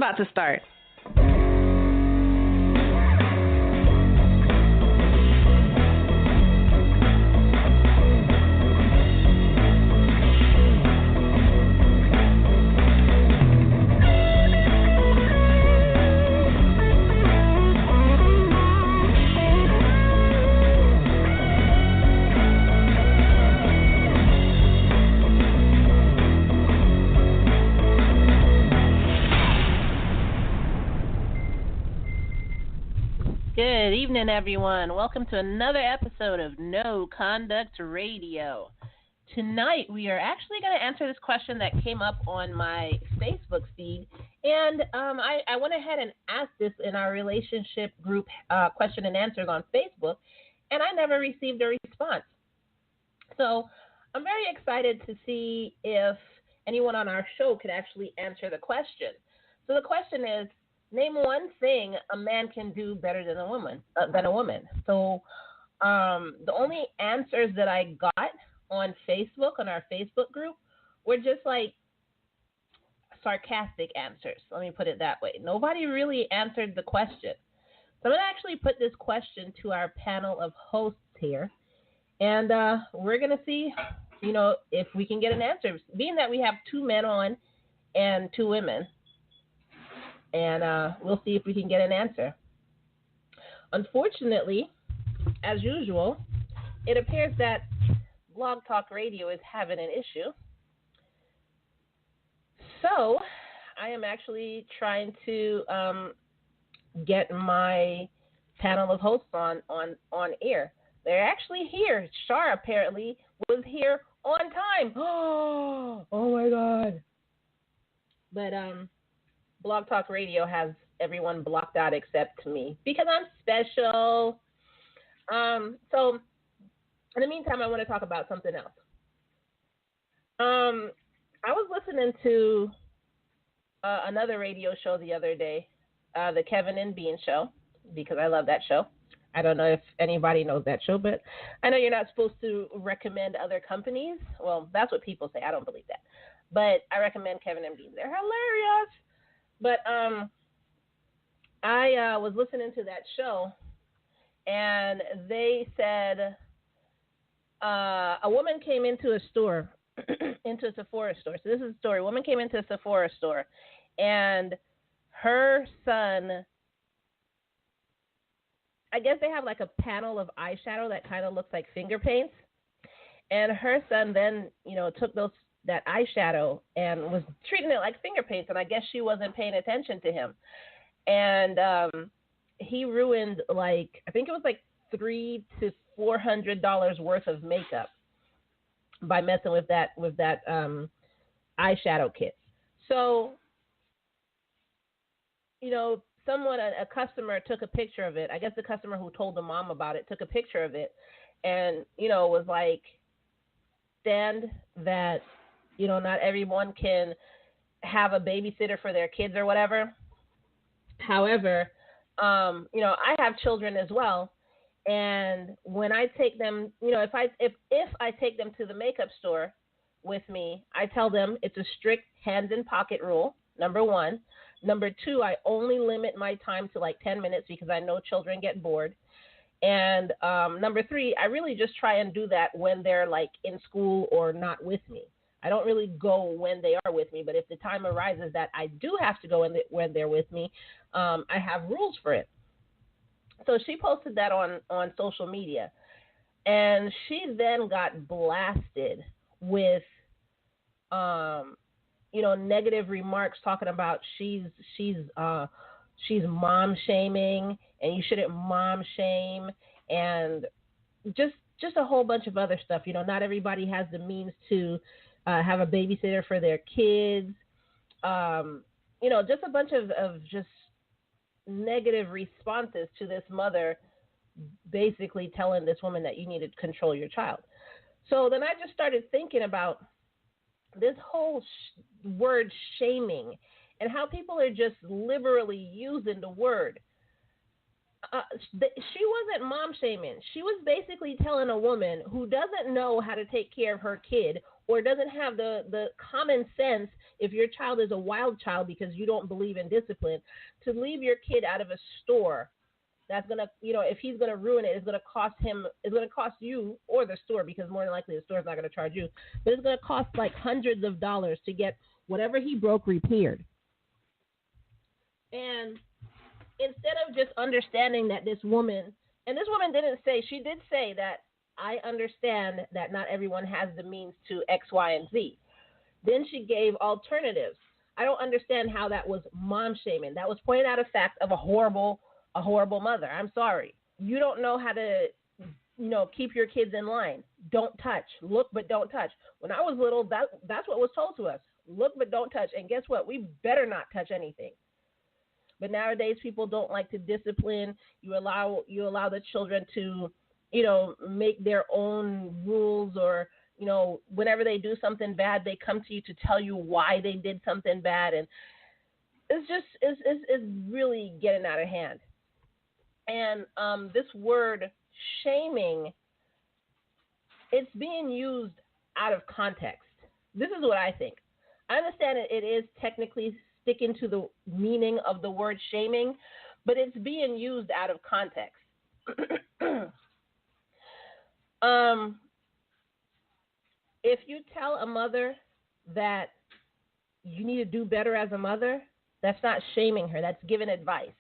about to start. Good evening, everyone. Welcome to another episode of No Conduct Radio. Tonight, we are actually going to answer this question that came up on my Facebook feed, and I went ahead and asked this in our relationship group question and answers on Facebook, and I never received a response. So I'm very excited to see if anyone on our show could actually answer the question. So the question is, name one thing a man can do better than a woman. So the only answers that I got on Facebook, on our Facebook group, were just like sarcastic answers. Let me put it that way. Nobody really answered the question. So I'm going to actually put this question to our panel of hosts here, and we're going to see, if we can get an answer. Being that we have two men on and two women, and we'll see if we can get an answer. Unfortunately, as usual, it appears that Blog Talk Radio is having an issue. So I am actually trying to get my panel of hosts on air. They're actually here. Shar apparently was here on time. Oh my God. But Blog Talk Radio has everyone blocked out except me because I'm special. So in the meantime, I want to talk about something else. I was listening to another radio show the other day, the Kevin and Bean show, because I love that show. I don't know if anybody knows that show, but I know you're not supposed to recommend other companies. Well, that's what people say. I don't believe that. But I recommend Kevin and Bean. They're hilarious. But I was listening to that show, and they said a woman came into a store, into a Sephora store. So this is a story. A woman came into a Sephora store, and her son, I guess they have like a panel of eyeshadow that kind of looks like finger paints. And her son then, took that eyeshadow and was treating it like finger paints, and I guess she wasn't paying attention to him. And he ruined I think it was like $300 to $400 worth of makeup by messing with that eyeshadow kit. So, a customer took a picture of it. I guess the customer who told the mom about it took a picture of it, and was like, stand that. Not everyone can have a babysitter for their kids or whatever. However, I have children as well, and when I take them, if I take them to the makeup store with me, I tell them it's a strict hands in pocket rule. Number one. Number two, I only limit my time to like 10 minutes because I know children get bored. And number three, I really just try and do that when they're like in school or not with me. I don't really go when they are with me, but if the time arises that I do have to go when they're with me, I have rules for it. So she posted that on social media, and she then got blasted with, negative remarks talking about she's mom shaming and you shouldn't mom shame, and just a whole bunch of other stuff. Not everybody has the means to have a babysitter for their kids. Just a bunch of just negative responses to this mother basically telling this woman that you need to control your child. So then I just started thinking about this whole word shaming and how people are just liberally using the word. She wasn't mom shaming. She was basically telling a woman who doesn't know how to take care of her kid or doesn't have the common sense if your child is a wild child because you don't believe in discipline to leave your kid out of a store that's gonna, if he's gonna ruin it, it's gonna cost him. It's gonna cost you or the store because more than likely the store's not gonna charge you, but it's gonna cost like hundreds of dollars to get whatever he broke repaired. And instead of just understanding that this woman, and this woman didn't say, she did say that I understand that not everyone has the means to X, Y, and Z. Then she gave alternatives. I don't understand how that was mom shaming. That was pointing out a fact of a horrible mother. I'm sorry. You don't know how to, keep your kids in line. Don't touch. Look, but don't touch. When I was little, that's what was told to us. Look, but don't touch. And guess what? We better not touch anything. But nowadays, people don't like to discipline. You allow the children to, make their own rules, or whenever they do something bad, they come to you to tell you why they did something bad, and it's really getting out of hand. And this word shaming, it's being used out of context. This is what I think. I understand it is technically sticking to the meaning of the word shaming, but it's being used out of context. If you tell a mother that you need to do better as a mother, that's not shaming her. That's giving advice.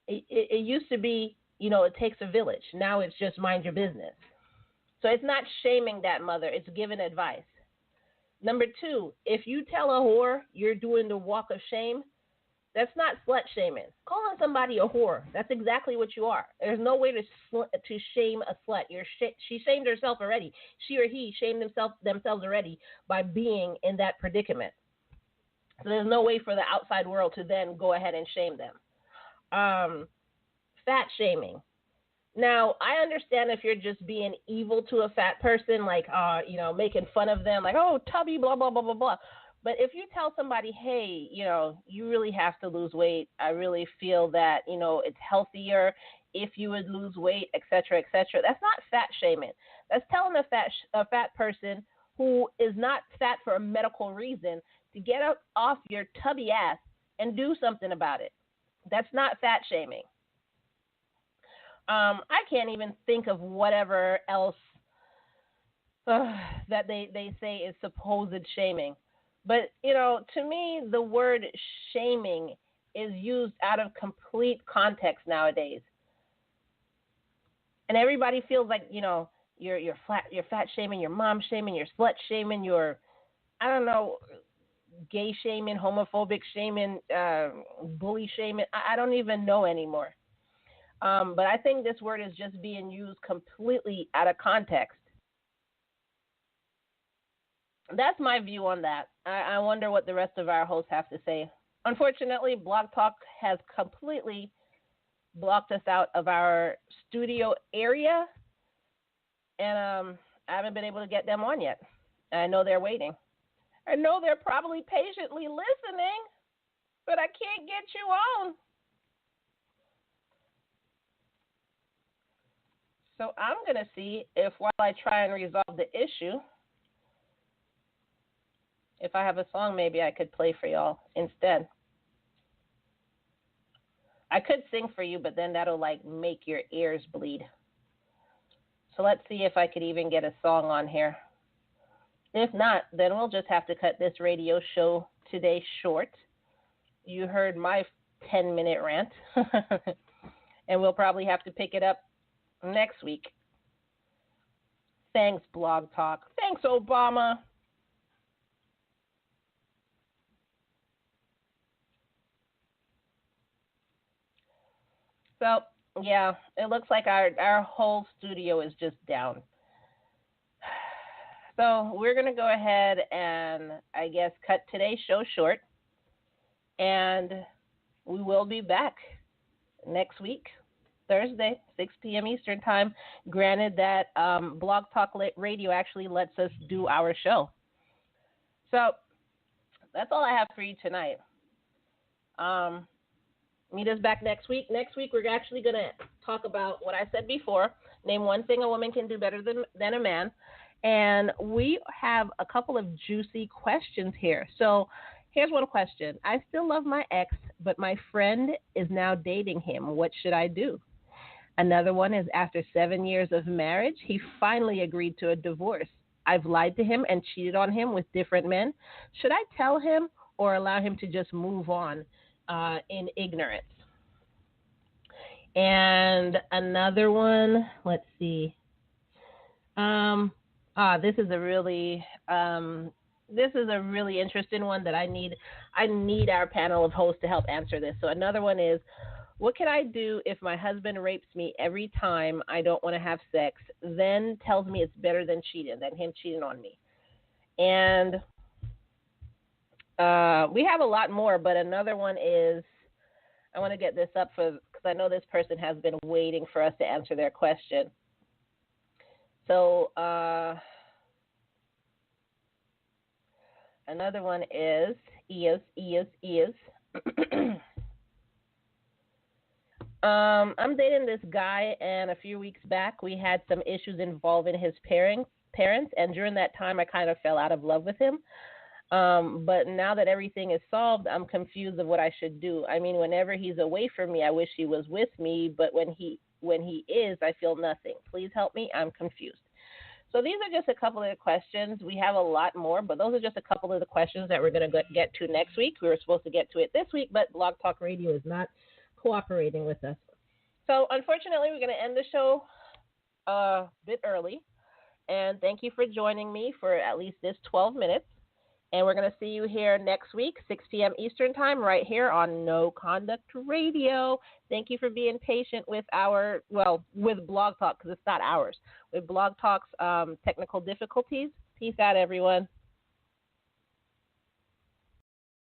It used to be, it takes a village. Now it's just mind your business. So it's not shaming that mother. It's giving advice. Number two, if you tell a whore you're doing the walk of shame, that's not slut shaming. Calling somebody a whore, that's exactly what you are. There's no way to shame a slut. She shamed herself already. She or he shamed themselves already by being in that predicament. So there's no way for the outside world to then go ahead and shame them. Fat shaming. Now, I understand if you're just being evil to a fat person, like, making fun of them, like, oh, tubby, blah, blah, blah, blah, blah. But if you tell somebody, hey, you really have to lose weight, I really feel that, it's healthier if you would lose weight, et cetera, that's not fat shaming. That's telling a fat person who is not fat for a medical reason to get up off your tubby ass and do something about it. That's not fat shaming. I can't even think of whatever else that they say is supposed shaming. But, to me, the word shaming is used out of complete context nowadays. And everybody feels like, you're fat shaming, you're mom shaming, you're slut shaming, you're, I don't know, gay shaming, homophobic shaming, bully shaming. I don't even know anymore. But I think this word is just being used completely out of context. That's my view on that. I wonder what the rest of our hosts have to say. Unfortunately, Blog Talk has completely blocked us out of our studio area, and I haven't been able to get them on yet. I know they're waiting. I know they're probably patiently listening, but I can't get you on. So I'm going to see if while I try and resolve the issue, if I have a song maybe I could play for y'all instead. I could sing for you, but then that'll make your ears bleed. So let's see if I could even get a song on here. If not, then we'll just have to cut this radio show today short. You heard my 10-minute rant. And we'll probably have to pick it up next week. Thanks, Blog Talk. Thanks, Obama. So, yeah, it looks like our whole studio is just down. So we're going to go ahead and, I guess, cut today's show short. And we will be back next week, Thursday, 6 p.m. Eastern Time, granted that Blog Talk Radio actually lets us do our show. So that's all I have for you tonight. Meet us back next week. Next week, we're actually going to talk about what I said before. Name one thing a woman can do better than a man. And we have a couple of juicy questions here. So here's one question. I still love my ex, but my friend is now dating him. What should I do? Another one is after 7 years of marriage, he finally agreed to a divorce. I've lied to him and cheated on him with different men. Should I tell him or allow him to just move on in ignorance? And another one, let's see. This is a really interesting one that I need our panel of hosts to help answer this. So another one is, what can I do if my husband rapes me every time I don't want to have sex, then tells me it's better than him cheating on me? And we have a lot more, but another one is, I want to get this up because I know this person has been waiting for us to answer their question. So another one is I'm dating this guy, and a few weeks back we had some issues involving his parents, and during that time I kind of fell out of love with him. But now that everything is solved, I'm confused of what I should do. I mean, whenever he's away from me, I wish he was with me, but when he is, I feel nothing. Please help me. I'm confused. So these are just a couple of the questions. We have a lot more, but those are just a couple of the questions that we're going to get to next week. We were supposed to get to it this week, but Blog Talk Radio is not cooperating with us. So unfortunately, we're going to end the show a bit early. And thank you for joining me for at least this 12 minutes. And we're going to see you here next week, 6 p.m. Eastern Time, right here on No Conduct Radio. Thank you for being patient with with Blog Talk, because it's not ours, with Blog Talk's technical difficulties. Peace out, everyone.